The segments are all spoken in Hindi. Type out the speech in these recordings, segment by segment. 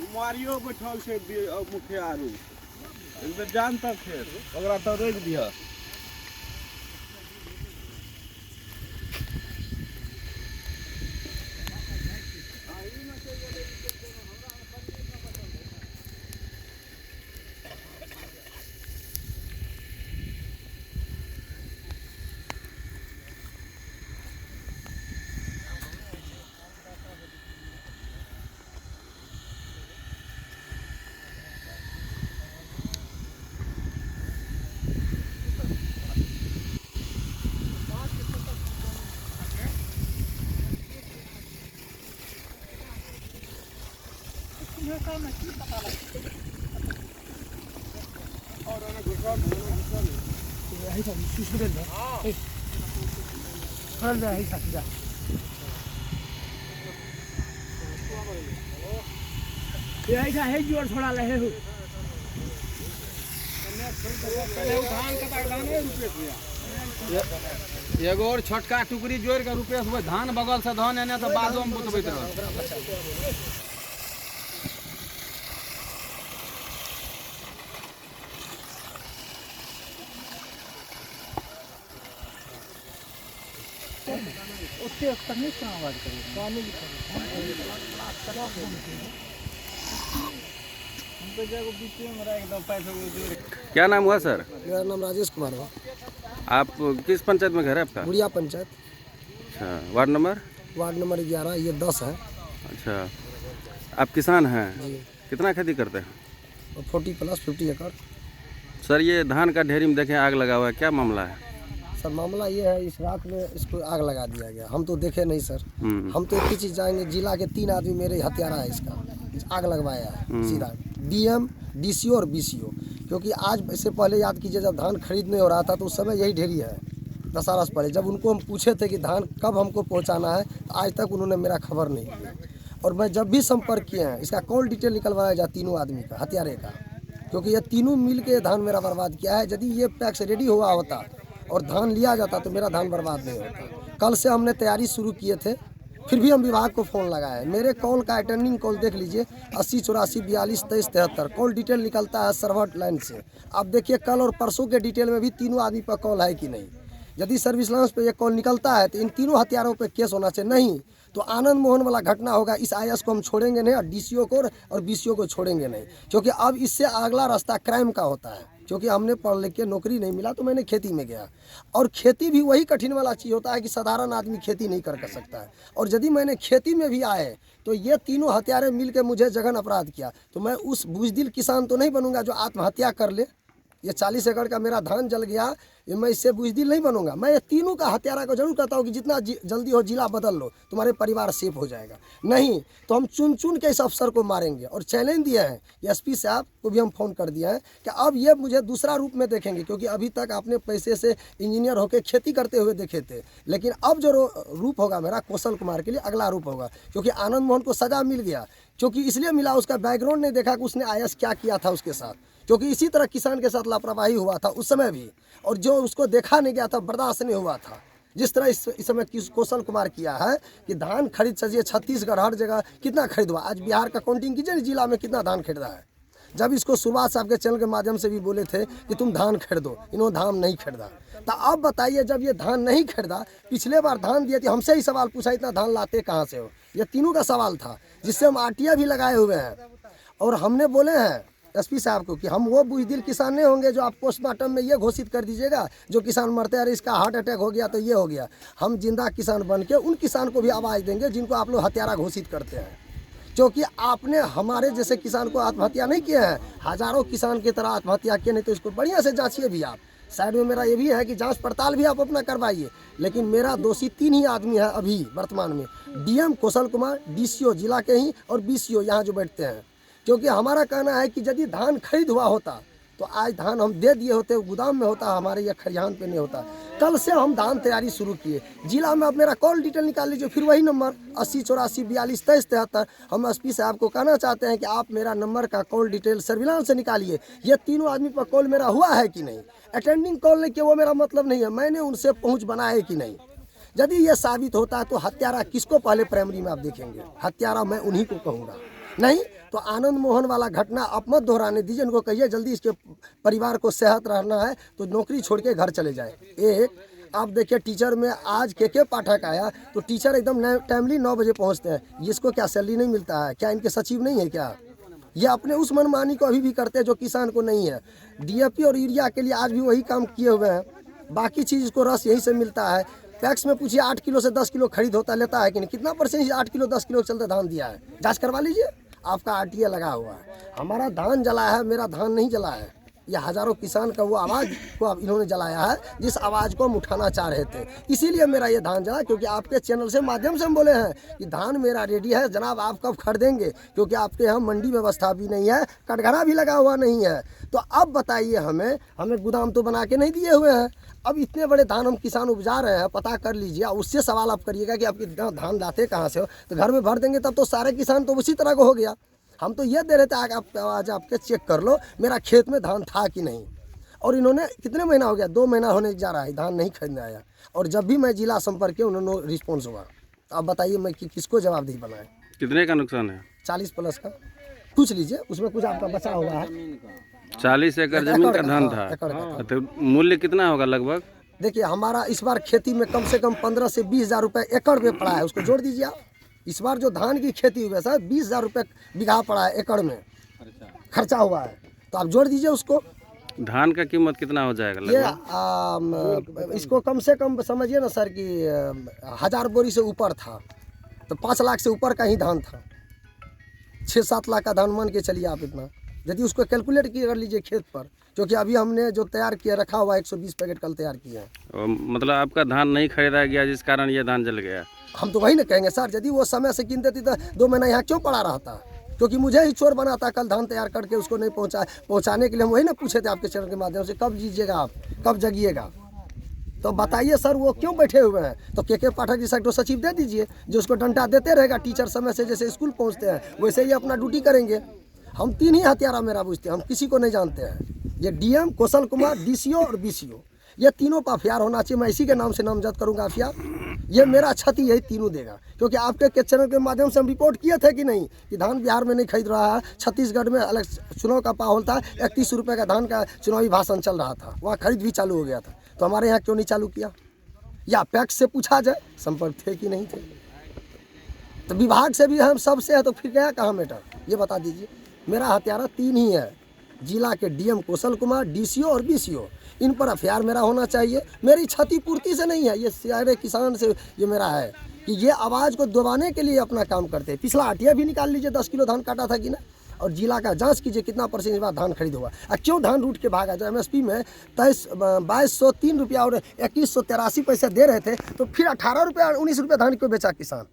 मारियो बैठल छै मुखिया आरू जानता फेर ओकरा तो रोक दिया। जोर छोड़ा रहे हो एगो और छोटका टुकड़ी जोड़ के रुपये हुए धान बगल से धान एने तो बादो में बुतबैत रह। क्या नाम हुआ सर? मेरा नाम राजेश कुमार है। आप किस पंचायत में घर है आपका? बुढ़िया पंचायत। अच्छा, वार्ड नंबर? वार्ड नंबर 11, ये 10 है। अच्छा, आप किसान हैं? जी। कितना खेती करते हैं? 40+50 एकड़। सर ये धान का ढेरी में देखें आग लगा हुआ है, क्या मामला है? सर मामला ये है, इस रात में इसको आग लगा दिया गया। हम तो देखे नहीं सर। हम तो एक ही चीज़ जाएंगे, जिला के 3 आदमी मेरे हत्यारा है, इसका आग लगवाया है सीधा DM, DCO और BCO। क्योंकि आज इससे पहले याद कीजिए, जब धान खरीदने हो रहा था तो उस समय यही ढेरी है। दशहरा से पहले जब उनको हम पूछे थे कि धान कब हमको पहुंचाना है, तो आज तक उन्होंने मेरा खबर नहीं किया। और मैं जब भी संपर्क किए हैं, इसका कॉल डिटेल निकलवाया जाए तीनों आदमी का, हत्यारे का, क्योंकि ये तीनों मिल के धान मेरा बर्बाद किया है। यदि ये पैक्स रेडी हुआ होता और धान लिया जाता तो मेरा धान बर्बाद नहीं होता। कल से हमने तैयारी शुरू किए थे, फिर भी हम विभाग को फ़ोन लगाए। मेरे कॉल का अटेंडिंग कॉल देख लीजिए, 80 84 42 23 73 कॉल डिटेल निकलता है सर्वर लाइन से। आप देखिए कल और परसों के डिटेल में भी तीनों आदमी पर कॉल है कि नहीं। यदि सर्विस लाइन्स पे ये कॉल निकलता है तो इन तीनों हथियारों पे केस होना चाहिए, नहीं तो आनंद मोहन वाला घटना होगा। इस IS को हम छोड़ेंगे नहीं और DCO को और BCO को छोड़ेंगे नहीं, क्योंकि अब इससे अगला रास्ता क्राइम का होता है। क्योंकि हमने पढ़ लिख के नौकरी नहीं मिला तो मैंने खेती में गया, और खेती भी वही कठिन वाला चीज़ होता है कि साधारण आदमी खेती नहीं कर सकता है। और यदि मैंने खेती में भी आए तो ये तीनों हत्यारे मिल के मुझे जघन अपराध किया, तो मैं उस बुजदिल किसान तो नहीं बनूंगा जो आत्महत्या कर ले। ये 40 एकड़ का मेरा धान जल गया, ये मैं इससे बुजदिल नहीं बनूंगा। मैं ये तीनों का हत्यारा को जरूर कहता हूँ कि जितना जल्दी हो जिला बदल लो, तुम्हारे परिवार सेफ हो जाएगा। नहीं तो हम चुन चुन के इस अफसर को मारेंगे। और चैलेंज दिए हैं SP साहब को भी हम फ़ोन कर दिया है कि अब ये मुझे दूसरा रूप में देखेंगे, क्योंकि अभी तक आपने पैसे से इंजीनियर होकर खेती करते हुए देखे थे, लेकिन अब जो रूप होगा मेरा कौशल कुमार के लिए अगला रूप होगा। क्योंकि आनंद मोहन को सज़ा मिल गया, क्योंकि इसलिए मिला उसका बैकग्राउंड नहीं देखा कि उसने IS क्या किया था उसके साथ, क्योंकि इसी तरह किसान के साथ लापरवाही हुआ था उस समय भी, और जो उसको देखा नहीं गया था, बर्दाश्त नहीं हुआ था। जिस तरह इस समय कौशल कुमार किया है कि धान खरीद सजिए, छत्तीसगढ़ हर जगह कितना खरीद हुआ। आज बिहार का काउंटिंग कीजिए जिला में कितना धान खरीदा है। जब इसको सुभाष साहब के चैनल के माध्यम से भी बोले थे कि तुम धान खरीदो, इन्होंने धान नहीं खरीदा। तो अब बताइए, जब ये धान नहीं खरीदा, पिछले बार धान दिए थे, हमसे ही सवाल पूछा इतना धान लाते कहाँ से हो, ये तीनों का सवाल था, जिससे हम RTA भी लगाए हुए हैं। और हमने बोले हैं SP साहब को कि हम वो बुजदिल किसान नहीं होंगे जो आप पोस्टमार्टम में ये घोषित कर दीजिएगा जो किसान मरते हैं, अरे इसका हार्ट अटैक हो गया तो ये हो गया। हम जिंदा किसान बन के उन किसान को भी आवाज़ देंगे जिनको आप लोग हत्यारा घोषित करते हैं, क्योंकि आपने हमारे जैसे किसान को आत्महत्या नहीं किया है, हज़ारों किसान की तरह आत्महत्या किए। नहीं तो इसको बढ़िया से जांचिए भी आप। साइड में मेरा ये भी है कि जांच पड़ताल भी आप अपना करवाइए, लेकिन मेरा दोषी 3 ही आदमी है अभी वर्तमान में, DM कौशल कुमार, DCO जिला के ही और BCO यहाँ जो बैठते हैं। क्योंकि हमारा कहना है कि यदि धान खरीद हुआ होता तो आज धान हम दे दिए होते, गोदाम में होता, हमारे ये खरिहान पे नहीं होता। कल से हम धान तैयारी शुरू किए। जिला में अब मेरा कॉल डिटेल निकाल लीजिए, फिर वही नंबर 80 84 42 23 73। हम एसपी साहब को कहना चाहते हैं कि आप मेरा नंबर का कॉल डिटेल सर्विलांस से निकालिए, ये तीनों आदमी पर कॉल मेरा हुआ है कि नहीं। अटेंडिंग कॉल नहीं किया वो मेरा मतलब नहीं है, मैंने उनसे पहुँच बनाया है कि नहीं। यदि ये साबित होता है तो हत्यारा किसको पहले प्राइमरी में आप देखेंगे? हत्यारा मैं उन्हीं को कहूँगा। नहीं तो आनंद मोहन वाला घटना आप मत दोहराने दीजिए, उनको कहिए जल्दी इसके परिवार को सेहत रहना है तो नौकरी छोड़ के घर चले जाए। एक आप देखिए टीचर में आज के पाठक आया तो टीचर एकदम टाइमली 9 बजे पहुंचते हैं। इसको क्या सैलरी नहीं मिलता है क्या? इनके सचिव नहीं है क्या? ये अपने उस मनमानी को अभी भी करते हैं जो किसान को नहीं है। डीएपी और यूरिया के लिए आज भी वही काम किए हुए हैं, बाकी चीज़ को रस यहीं से मिलता है। पैक्स में पूछिए 8 किलो से 10 किलो खरीद होता लेता है कि नहीं? कितना परसेंट 8 किलो 10 किलो के चलते धान दिया है? जांच करवा लीजिए, आपका आरटीए लगा हुआ है। हमारा धान जला है, मेरा धान नहीं जला है। ये हज़ारों किसान का वो आवाज़ को अब इन्होंने जलाया है जिस आवाज़ को हम उठाना चाह रहे थे, इसीलिए मेरा ये धान जला। क्योंकि आपके चैनल से माध्यम से हम बोले हैं कि धान मेरा रेडी है जनाब, आप कब खरीदेंगे? क्योंकि आपके यहाँ मंडी व्यवस्था भी नहीं है, कटघरा भी लगा हुआ नहीं है। तो अब बताइए हमें गोदाम तो बना के नहीं दिए हुए हैं। अब इतने बड़े धान हम किसान उपजा रहे हैं, पता कर लीजिए। उससे सवाल आप करिएगा कि आपके धान लाते कहाँ से हो, तो घर में भर देंगे तब तो सारे किसान तो उसी तरह का हो गया। हम तो ये दे रहे थे आज आपके चेक कर लो मेरा खेत में धान था कि नहीं। और इन्होंने कितने महीना हो गया? 2 महीना होने जा रहा है, धान नहीं खरीदने आया। और जब भी मैं जिला संपर्क किया उन्होंने रिस्पॉन्स हुआ। तो अब बताइए मैं किसको जवाबदेही बनाए? कितने का नुकसान है? 40 प्लस का पूछ लीजिए, उसमें कुछ आपका बचा हुआ है। 40 एकड़ जमीन का धान था, तो मूल्य कितना होगा लगभग? देखिए हमारा इस बार खेती में कम से कम 15 से 20 हज़ार रुपये एकड़ में पड़ा है, उसको जोड़ दीजिए आप। इस बार जो धान की खेती हुई है सर 20 हज़ार रुपये बीघा पड़ा है, एकड़ में खर्चा हुआ है, तो आप जोड़ दीजिए उसको। धान का कीमत कितना हो जाएगा ये इसको कम से कम समझिए ना सर कि 1000 बोरी से ऊपर था, तो 5 लाख से ऊपर का ही धान था। 6-7 लाख का धान मान के चलिए आप। इतना यदि उसको कैलकुलेट कर लीजिए खेत पर, क्योंकि अभी हमने जो तैयार किया रखा हुआ 120 पैकेट कल तैयार किया है। मतलब आपका धान नहीं खरीदा गया जिस कारण ये धान जल गया? हम तो वही ना कहेंगे सर, यदि वो समय से कीन देती तो 2 महीना यहाँ क्यों पड़ा रहता? क्योंकि मुझे ही चोर बना था कल धान तैयार करके उसको नहीं पहुँचाने के लिए। हम वही ना पूछे थे आपके चैनल के माध्यम से, कब जीजिएगा आप, कब जगिएगा? तो बताइए सर वो क्यों बैठे हुए हैं? तो के पाठक जी सेक्टर सचिव दे दीजिए, जो उसको डंडा देते रहेगा। टीचर समय से जैसे स्कूल पहुँचते हैं वैसे ही अपना ड्यूटी करेंगे। हम 3 ही हत्यारा मेरा बुझते हैं, हम किसी को नहीं जानते हैं। ये डीएम, कौशल कुमार, डीसीओ और बीसीओ, ये तीनों पर एफआईआर होना चाहिए। मैं इसी के नाम से नामजद करूंगा एफआईआर। ये मेरा क्षति यही तीनों देगा, क्योंकि आपके चैनल के माध्यम से हम रिपोर्ट किए थे कि नहीं कि धान बिहार में नहीं खरीद रहा है। छत्तीसगढ़ में अलग चुनाव का माहौल था, 31 रुपये का धान का चुनावी भाषण चल रहा था, वहाँ खरीद भी चालू हो गया था। तो हमारे यहाँ क्यों नहीं चालू किया? या पैक्स से पूछा जाए संपर्क थे कि नहीं थे? तो विभाग से भी हम सबसे है, तो फिर गया कहाँ मैटर ये बता दीजिए। मेरा हत्यारा 3 ही है, जिला के डीएम कौशल कुमार, डीसीओ और बीसीओ। इन पर एफआईआर मेरा होना चाहिए। मेरी क्षतिपूर्ति से नहीं है, ये सारे किसान से ये मेरा है कि ये आवाज़ को दबाने के लिए अपना काम करते हैं। पिछला आटिया भी निकाल लीजिए, 10 किलो धान काटा था कि ना। और जिला का जांच कीजिए कितना परसेंट इस बार धान खरीद हुआ। क्यों धान रूट के भागा? जो एमएसपी में 2203 रुपया और 2183 पैसे दे रहे थे, तो फिर 18 रुपया 19 रुपये धान क्यों बेचा किसान?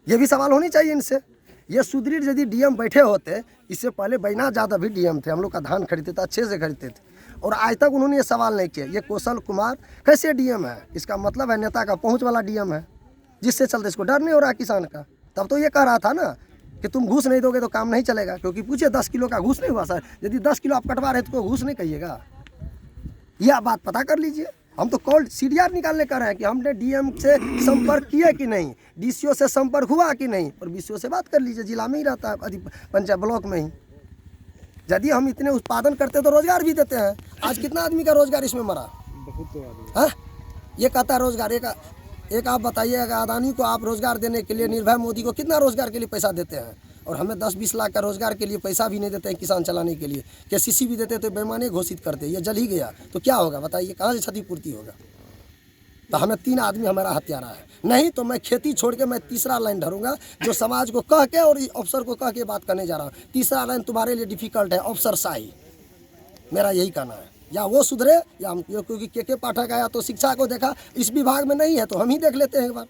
ये भी सवाल होनी चाहिए इनसे। ये सुदृढ़ यदि डीएम बैठे होते, इससे पहले बैजनाथ यादव भी डीएम थे, हम लोग का धान खरीदते थे, अच्छे से खरीदते थे, और आज तक उन्होंने ये सवाल नहीं किया। ये कौशल कुमार कैसे डीएम है? इसका मतलब है नेता का पहुंच वाला डीएम है, जिससे चलते इसको डर नहीं हो रहा किसान का। तब तो ये कह रहा था ना कि तुम घूस नहीं दोगे तो काम नहीं चलेगा, क्योंकि पूछे 10 किलो का घूस नहीं हुआ सर। यदि 10 किलो आप कटवा रहे तो घूस नहीं कहिएगा। यह आप बात पता कर लीजिए। हम तो कॉल सीडीआर निकालने कर रहे हैं कि हमने डीएम से संपर्क किया कि नहीं, डीसीओ से संपर्क हुआ कि नहीं। और बीसीओ से बात कर लीजिए, जिला में ही रहता है, पंचायत ब्लॉक में ही। यदि हम इतने उत्पादन करते तो रोजगार भी देते हैं। आज कितना आदमी का रोजगार इसमें मरा? हाँ, ये कहता है रोजगार। एक आप बताइए, अदानी को आप रोजगार देने के लिए, निर्भय मोदी को कितना रोजगार के लिए पैसा देते हैं, और हमें 10-20 लाख का रोजगार के लिए पैसा भी नहीं देते हैं किसान चलाने के लिए। केसीसी भी देते तो बेईमानी घोषित करते। ये जल ही गया तो क्या होगा बताइए? कहाँ से क्षतिपूर्ति होगा? तो हमें 3 आदमी हमारा हत्यारा है। नहीं तो मैं खेती छोड़ के मैं तीसरा लाइन धरूंगा, जो समाज को कह के और अफसर को कह के बात करने जा रहा हूँ। तीसरा लाइन तुम्हारे लिए डिफिकल्ट है, अफसरशाही। मेरा यही कहना है, या वो सुधरे या हम, क्योंकि के पाठक आया तो शिक्षा को देखा, इस विभाग में नहीं है तो हम ही देख लेते हैं एक बार।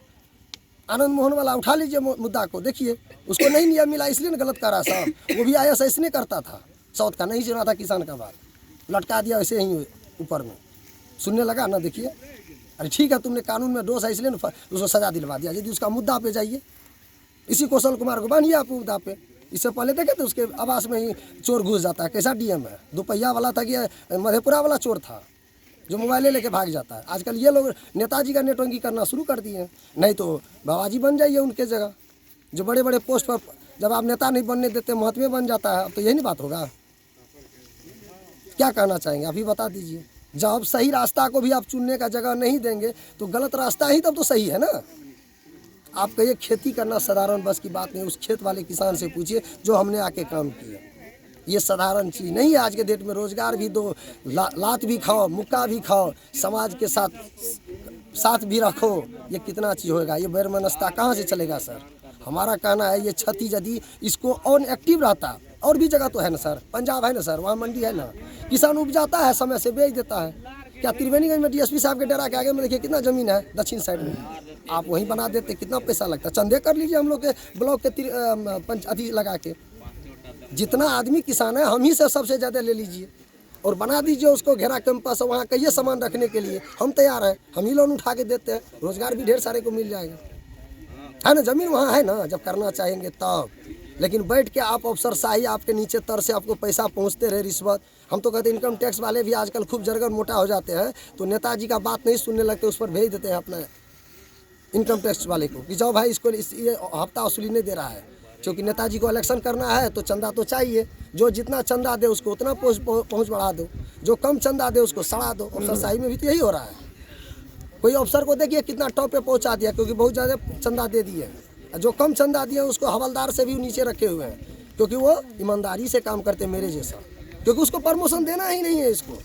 आनंद मोहन वाला उठा लीजिए मुद्दा को, देखिए उसको नहीं मिला इसलिए ना गलत कर रहा साहब। वो भी आया ऐसा इसने करता था, सौत का नहीं सुना था किसान का बात। लटका दिया वैसे ही ऊपर में, सुनने लगा ना। देखिए, अरे ठीक है, तुमने कानून में दोष है इसलिए ना उसको सजा दिलवा दिया। यदि उसका मुद्दा पे जाइए, इसी कौशल कुमार को बांधिए आप मुद्दा पे। इससे पहले देखे तो उसके आवास में ही चोर घुस जाता है, कैसा डीएम है, दोपहिया वाला था कि मधेपुरा वाला चोर था जो मोबाइल लेके भाग जाता है। आजकल ये लोग नेताजी का नेटवर्किंग करना शुरू कर दिए हैं। नहीं तो बाबाजी बन जाइए उनके जगह, जो बड़े बड़े पोस्ट पर जब आप नेता नहीं बनने देते महत्व बन जाता है, तो यही नहीं बात होगा। क्या कहना चाहेंगे, अभी बता दीजिए। जब सही रास्ता को भी आप चुनने का जगह नहीं देंगे तो गलत रास्ता ही तब तो सही है ना। आप कहिए खेती करना साधारण बस की बात नहीं, उस खेत वाले किसान से पूछिए जो हमने आके काम किया। ये साधारण चीज़ नहीं है। आज के डेट में रोजगार भी दो, लात भी खाओ, मुक्का भी खाओ, समाज के साथ भी रखो, ये कितना चीज़ होगा। ये वैरमनस्यता कहाँ से चलेगा सर। हमारा कहना है ये क्षति यदि इसको ऑन एक्टिव रहता, और भी जगह तो है ना सर, पंजाब है ना सर, वहाँ मंडी है ना, किसान उपजाता है, समय से बेच देता है। क्या त्रिवेणीगंज में डीएसपी साहब के डेरा के आगे में देखिए कितना ज़मीन है दक्षिण साइड में, आप वहीं बना देते, कितना पैसा लगता। चंदे कर लीजिए हम लोग के ब्लॉक के अति लगा के, जितना आदमी किसान है हम ही से सबसे ज़्यादा ले लीजिए और बना दीजिए उसको घेरा कैंपस, वहाँ कहिए सामान रखने के लिए, हम तैयार हैं, हम ही लोन उठा के देते हैं, रोजगार भी ढेर सारे को मिल जाएगा, है ना। ज़मीन वहाँ है ना, जब करना चाहेंगे तब। लेकिन बैठ के आप अफसरशाही, आपके नीचे तर से आपको पैसा पहुँचते रहे, रिश्वत। हम तो कहते हैं इनकम टैक्स वाले भी आजकल खूब जरगर मोटा हो जाते हैं, तो नेताजी का बात नहीं सुनने लगते, उस पर भेज देते हैं अपना इनकम टैक्स वाले को कि जाओ भाई इसको ये हफ्ता वसूली नहीं दे रहा है, क्योंकि नेताजी को इलेक्शन करना है तो चंदा तो चाहिए। जो जितना चंदा दे उसको उतना पहुँच बढ़ा दो, जो कम चंदा दे उसको सड़ा दो। अफसरशाही में भी तो यही हो रहा है। कोई अफसर को देखिए कितना टॉप पे पहुँचा दिया क्योंकि बहुत ज़्यादा चंदा दे दिए, जो कम चंदा दिए उसको हवलदार से भी नीचे रखे हुए हैं, क्योंकि वो ईमानदारी से काम करते मेरे जैसा, क्योंकि उसको प्रमोशन देना ही नहीं है इसको।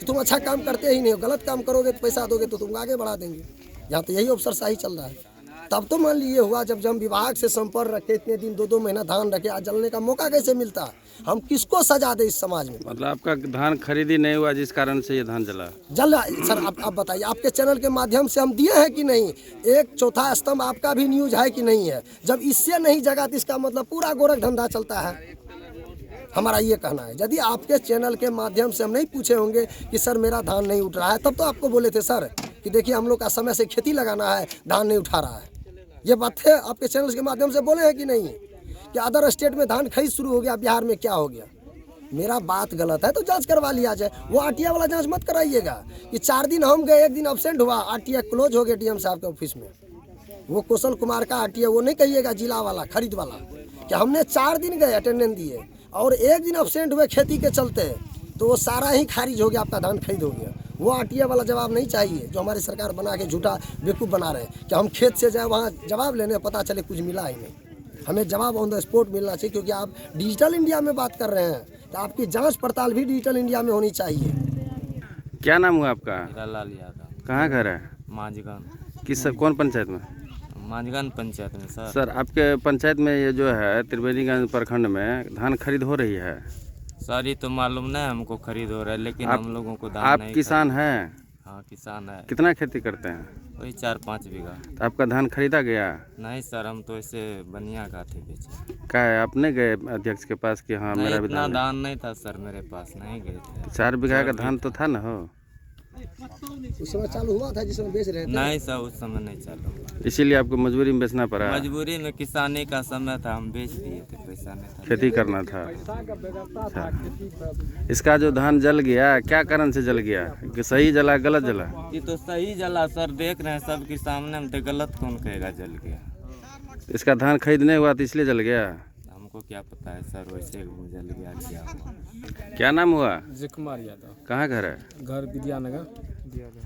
तुम अच्छा काम करते ही नहीं हो, गलत काम करोगे तो पैसा दोगे तो तुम आगे बढ़ा देंगे। यहाँ तो यही अफसरशाही चल रहा है। तब तो मान लीजिए हुआ जब हम विभाग से संपर्क रखे, इतने दिन 2-2 महीना धान रखे, आज जलने का मौका कैसे मिलता है। हम किसको सजा दे इस समाज में। मतलब आपका धान खरीदी नहीं हुआ जिस कारण से ये धान जला सर आप बताइए, आपके चैनल के माध्यम से हम दिए हैं कि नहीं। 1/4 स्तंभ आपका भी न्यूज है कि नहीं है। जब इससे नहीं जगा तो इसका मतलब पूरा गोरख धंधा चलता है। हमारा ये कहना है, यदि आपके चैनल के माध्यम से हम नहीं पूछे होंगे कि सर मेरा धान नहीं उठ रहा है, तब तो आपको बोले थे सर कि देखिए हम लोग का समय से खेती लगाना है, धान नहीं उठा रहा है। ये बात है आपके चैनल के माध्यम से बोले हैं कि नहीं कि अदर स्टेट में धान खरीद शुरू हो गया, बिहार में क्या हो गया। मेरा बात गलत है तो जांच करवा लिया जाए। वो आरटीआई वाला जांच मत कराइएगा कि 4 दिन हम गए, 1 दिन अब्सेंट हुआ, आरटीआई क्लोज हो गया डीएम साहब के ऑफिस में। वो कौशल कुमार का आरटीआई, वो नहीं कहिएगा जिला वाला खरीद वाला कि हमने 4 दिन गए अटेंडेंस दिए और 1 दिन अब्सेंट हुए खेती के चलते, तो वो सारा ही खारिज हो गया, आपका धान खरीद हो गया। वो आरटीआई वाला जवाब नहीं चाहिए जो हमारी सरकार बना के झूठा बेवकूफ़ बना रहे हैं कि हम खेत से जाए वहाँ जवाब लेने, पता चले कुछ मिला ही नहीं। हमें जवाब ऑन द स्पॉट मिलना चाहिए, क्योंकि आप डिजिटल इंडिया में बात कर रहे हैं तो आपकी जांच पड़ताल भी डिजिटल इंडिया में होनी चाहिए। क्या नाम हुआ आपका? लाल यादव। कहाँ घर है? मांझगन। कौन पंचायत में? मांझगन पंचायत में सर। सर आपके पंचायत में ये जो है त्रिवेणीगंज प्रखंड में धान खरीद हो रही है? सर ये तो मालूम नहीं हमको खरीद हो रहा है, लेकिन हम लोगों को दाम आप नहीं किसान हैं? हाँ किसान है। कितना खेती करते हैं? वही 4-5 बीघा। तो आपका धान खरीदा गया? नहीं सर, हम तो ऐसे बनिया का थे बेचे। क्या है, आपने गए अध्यक्ष के पास कि हाँ मेरा भी इतना धान है? दान नहीं था सर मेरे पास, नहीं गए थे। 4 बीघा का धान तो था ना हो? उस समय चालू हुआ था जिसमें बेच रहे थे? नहीं सर, उस समय नहीं चालू। इसीलिए आपको मजबूरी में बेचना पड़ा? मजबूरी में, किसानी का समय था, हम बेच दिए थे, पैसा नहीं था। खेती करना था। अच्छा। इसका जो धान जल गया, क्या कारण से जल गया? कि सही जला गलत जला? ये तो सही जला सर, देख रहे हैं सबके सामने, हम तो गलत कौन कहेगा जल गया। इसका धान खरीद नहीं हुआ तो इसलिए जल गया? हमको क्या पता है सर, वैसे जल गया क्या हुआ। क्या नाम हुआ? जय कुमार यादव। कहाँ घर है? घर विद्यानगर।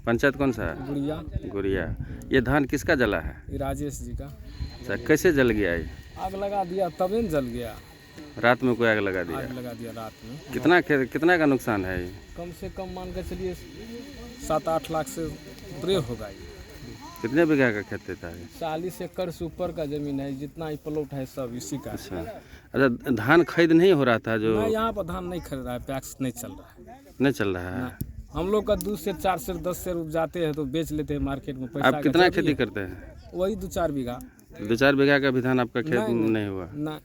पंचायत कौन सा है? गुड़िया। गुड़िया। ये धान किसका जला है? ये राजेश जी का। अच्छा, कैसे जल गया ये? आग लगा दिया तभी न जल गया। रात में कोई आग लगा दिया? आग लगा दिया रात में। कितना का नुकसान है ये? कम से कम मान के चलिए 7-8 लाख से ऊपर होगा ये। कितने बीघा का खेत देता है? 40 एकड़ से ऊपर का जमीन है, जितना ही प्लॉट है सब इसी का। अच्छा, धान खरीद नहीं हो रहा था जो? मैं यहाँ पर धान नहीं खरीद रहा है, पैक्स नहीं चल रहा है। नहीं चल रहा है? हम लोग का 2 से 4 से 10 से उपजाते हैं तो बेच लेते हैं मार्केट में। पैसा आप कितना खेती करते हैं? वही 2-4 बीघा। 2-4 बीघा का भी धान आपका खेत नहीं हुआ? ना।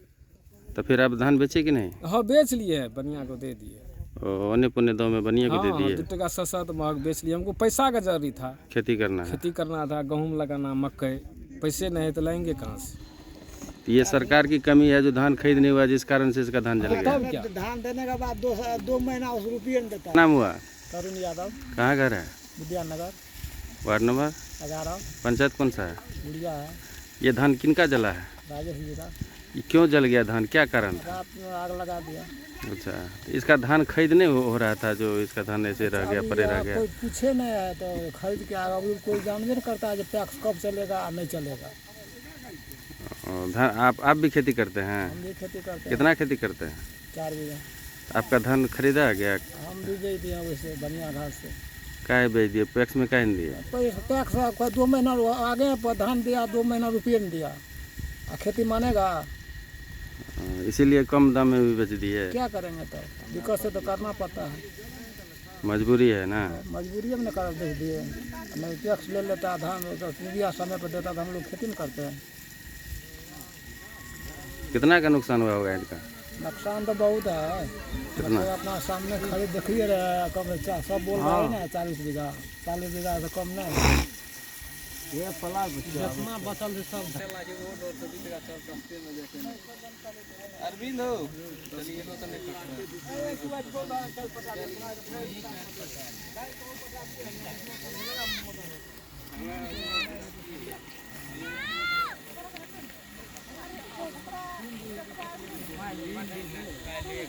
तो फिर आप धान बेचे कि नहीं? हाँ बेच लिए हैं, बनिया को दे दिए। ओने पुने दो में बनिए के हाँ दे हाँ, दिए। 2 टका सस्ता तो महंग बेच लिए। हमको पैसा का जरूरी था, खेती करना है। खेती करना था, गेहूँ लगाना, मकई। पैसे नहीं है तो लाएंगे कहाँ से? तो ये सरकार की कमी है जो धान खरीद नहीं हुआ, जिस कारण से इसका धान जल गया। तब क्या? धान देने के बाद 2 महीना उस रुपये नहीं देता। नाम हुआ? तरुण यादव, कहाँ घर है? विद्यानगर, वार्ड नंबर 11, पंचायत कौन सा है? गुड़िया है, ये धान किनका जला है? राजेश जीरा। ये क्यों जल गया धान, क्या कारण था? रात में आग लगा दिया। अच्छा, तो इसका धान खरीद नहीं हो रहा था जो इसका धान ऐसे रह गया, परे रह गया? कोई पूछे नहीं है तो खरीद के आगे अभी कोई जानबे नहीं करता है कि टैक्स कब चलेगा और नहीं चलेगा। और धान आप भी खेती करते हैं? हम भी खेती करते हैं, कितना खेती करते हैं? 4 बीघा। आपका धान खरीदा गया? हम भी बेच दिए वैसे बढ़िया घास से। काहे बेच दिए? पैक्स में काहे नहीं दिए? टैक्स आपका 2 महीना आगे पर धान दिया, 2 महीना रुपये नहीं दिया। खेती मानेगा? इसीलिए कम दाम में भी बेच दिए। क्या करेंगे तो दिक्कत से तो करना पड़ता है, मजबूरी है ना। मजबूरी में कर दे दिए। नहीं टैक्स ले लेता धान तो यूरिया समय पर देता तो हम लोग खेती में करते हैं। कितना का नुकसान हुआ होगा इनका? नुकसान तो बहुत है। कितना? मतलब अपना सामने खरीद देखिए रहे, कम सब बोल रहे हैं ना 40 बीघा, 40 बीघा से कम नहीं। ये फला जितना बचल है सब अरविंद हो चलिए तो नहीं